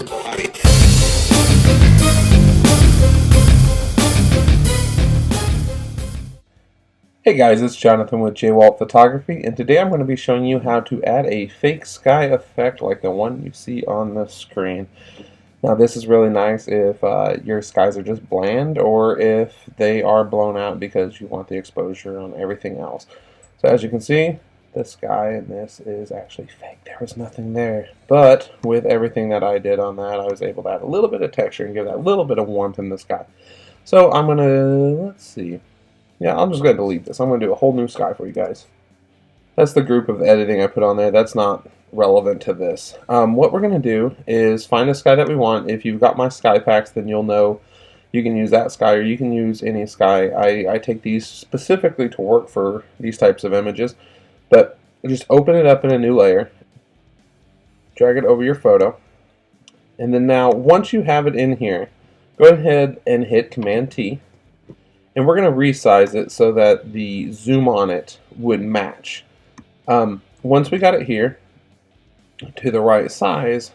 Hey guys, it's Jonathan with JWalt Photography, and today I'm going to be showing you how to add a fake sky effect like the one you see on the screen. Now this is really nice if your skies are just bland or if they are blown out because you want the exposure on everything else. So as you can see, the sky in this is actually fake. There was nothing there. But with everything that I did on that, I was able to add a little bit of texture and give that little bit of warmth in the sky. So I'm going to, let's see. Yeah, I'm just going to delete this. I'm going to do a whole new sky for you guys. That's the group of editing I put on there. That's not relevant to this. What we're going to do is find a sky that we want. If you've got my sky packs, then you'll know you can use that sky or you can use any sky. I take these specifically to work for these types of images. But just open it up in a new layer. Drag it over your photo. And then now, once you have it in here, go ahead and hit Command-T. And we're going to resize it so that the zoom on it would match. Once we got it here to the right size,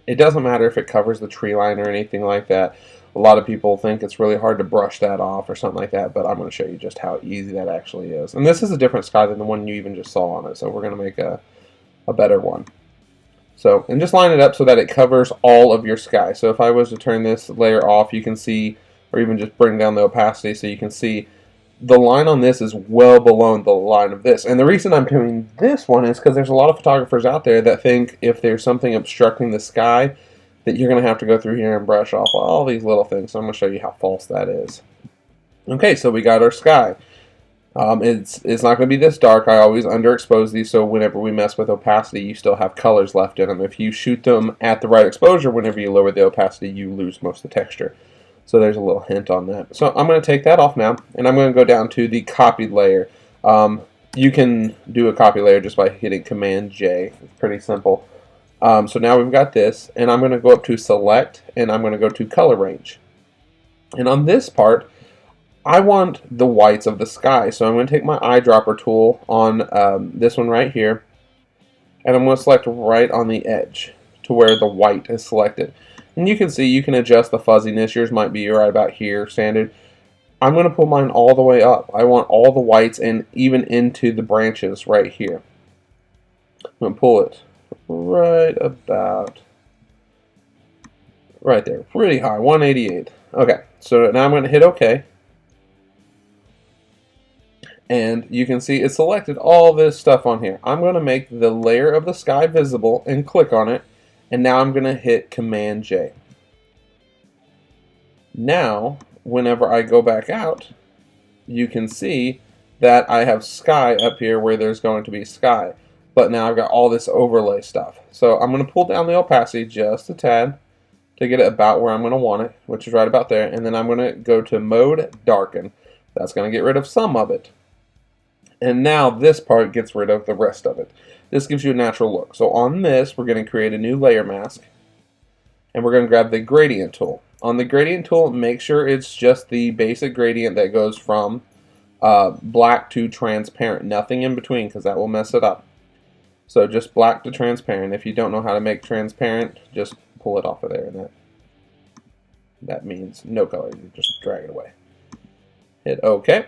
it doesn't matter if it covers the tree line or anything like that. A lot of people think it's really hard to brush that off or something like that, but I'm going to show you just how easy that actually is. And this is a different sky than the one you even just saw on it, so we're going to make a better one. So, and just line it up so that it covers all of your sky. So if I was to turn this layer off, you can see, or even just bring down the opacity so you can see the line on this is well below the line of this. And the reason I'm doing this one is because there's a lot of photographers out there that think if there's something obstructing the sky that you're going to have to go through here and brush off all these little things. So I'm going to show you how false that is. Okay, so we got our sky. It's not going to be this dark. I always underexpose these so whenever we mess with opacity you still have colors left in them. If you shoot them at the right exposure, whenever you lower the opacity you lose most of the texture. So there's a little hint on that. So I'm going to take that off now, and I'm going to go down to the copied layer. You can do a copy layer just by hitting Command-J. It's pretty simple. So now we've got this, and I'm going to go up to Select, and I'm going to go to Color Range. And on this part, I want the whites of the sky. So I'm going to take my eyedropper tool on this one right here, and I'm going to select right on the edge to where the white is selected. And you can see you can adjust the fuzziness. Yours might be right about here, standard. I'm going to pull mine all the way up. I want all the whites and even into the branches right here. I'm going to pull it right about right there. Pretty high, 188. Okay, so now I'm going to hit OK. And you can see it selected all this stuff on here. I'm going to make the layer of the sky visible and click on it. And now I'm going to hit Command-J. Now, whenever I go back out, you can see that I have sky up here where there's going to be sky. But now I've got all this overlay stuff. So I'm going to pull down the opacity just a tad to get it about where I'm going to want it, which is right about there. And then I'm going to go to Mode Darken. That's going to get rid of some of it. And now this part gets rid of the rest of it. This gives you a natural look. So on this, we're going to create a new layer mask. And we're going to grab the gradient tool. On the gradient tool, make sure it's just the basic gradient that goes from black to transparent. Nothing in between because that will mess it up. So just black to transparent. If you don't know how to make transparent, just pull it off of there. And that means no color. You just drag it away. Hit OK.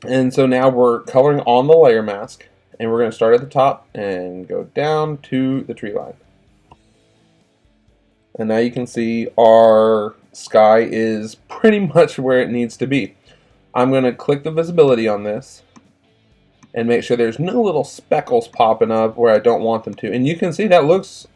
And so now we're coloring on the layer mask. And we're going to start at the top and go down to the tree line. And now you can see our sky is pretty much where it needs to be. I'm going to click the visibility on this and make sure there's no little speckles popping up where I don't want them to. And you can see that looks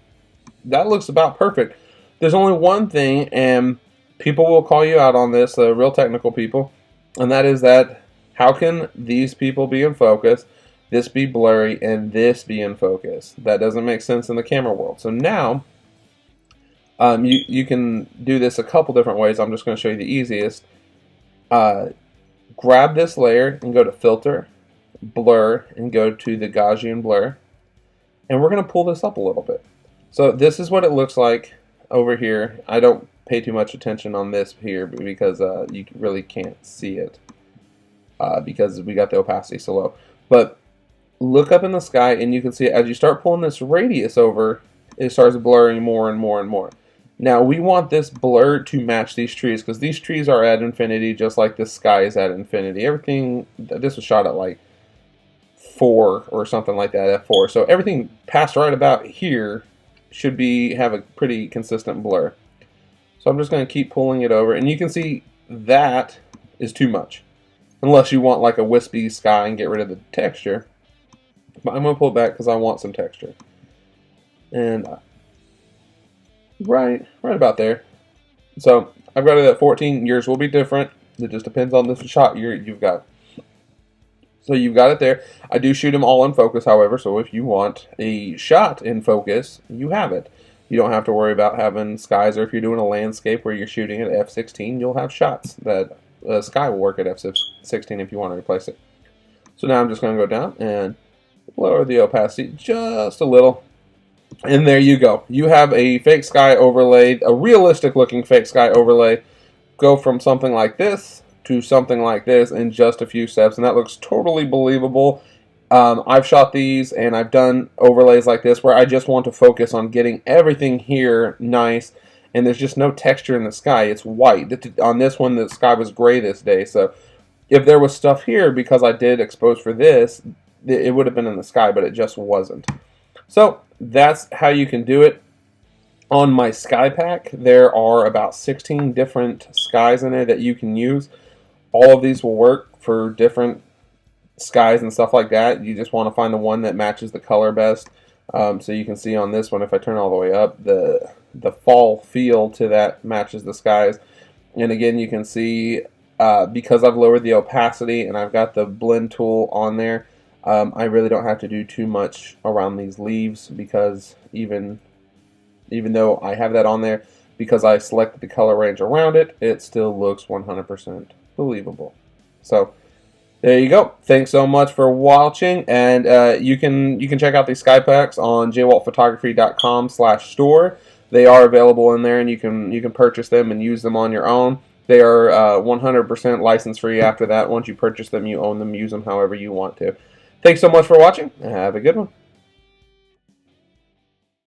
about perfect. There's only one thing, and people will call you out on this, real technical people, and that is that how can these people be in focus, this be blurry, and this be in focus? That doesn't make sense in the camera world. So now, you can do this a couple different ways. I'm just going to show you the easiest. Grab this layer and go to Filter, Blur, and go to the Gaussian Blur. And we're going to pull this up a little bit. So this is what it looks like over here. I don't pay too much attention on this here because you really can't see it because we got the opacity so low. But look up in the sky and you can see as you start pulling this radius over, it starts blurring more and more and more. Now we want this blur to match these trees because these trees are at infinity just like the sky is at infinity. Everything, this was shot at like 4 or something like that, f4. So everything past right about here should have a pretty consistent blur. So I'm just going to keep pulling it over, and you can see that is too much. Unless you want like a wispy sky and get rid of the texture. But I'm going to pull it back because I want some texture. And right about there. So I've got it at 14. Yours will be different. It just depends on the shot you've got. So you've got it there. I do shoot them all in focus, however, so if you want a shot in focus, you have it. You don't have to worry about having skies, or if you're doing a landscape where you're shooting at f16, you'll have shots that sky will work at f16 if you want to replace it. So now I'm just going to go down and lower the opacity just a little. And there you go. You have a fake sky overlay, a realistic looking fake sky overlay. Go from something like this to something like this in just a few steps, and that looks totally believable. I've shot these and I've done overlays like this where I just want to focus on getting everything here nice, and there's just no texture in the sky. It's white. On this one, the sky was gray this day, so if there was stuff here, because I did expose for this, it would have been in the sky, but it just wasn't. So that's how you can do it. On my sky pack, there are about 16 different skies in there that you can use. All of these will work for different skies and stuff like that. You just want to find the one that matches the color best. So you can see on this one, if I turn all the way up, the fall feel to that matches the skies. And again, you can see because I've lowered the opacity and I've got the blend tool on there, I really don't have to do too much around these leaves, because even though I have that on there, because I selected the color range around it, it still looks 100% believable. So there you go. Thanks so much for watching, and you can check out these sky packs on jwaltphotography.com/store. They are available in there, and you can purchase them and use them on your own. They are 100% license free. After that, once you purchase them, you own them. Use them however you want to. Thanks so much for watching. Have a good one.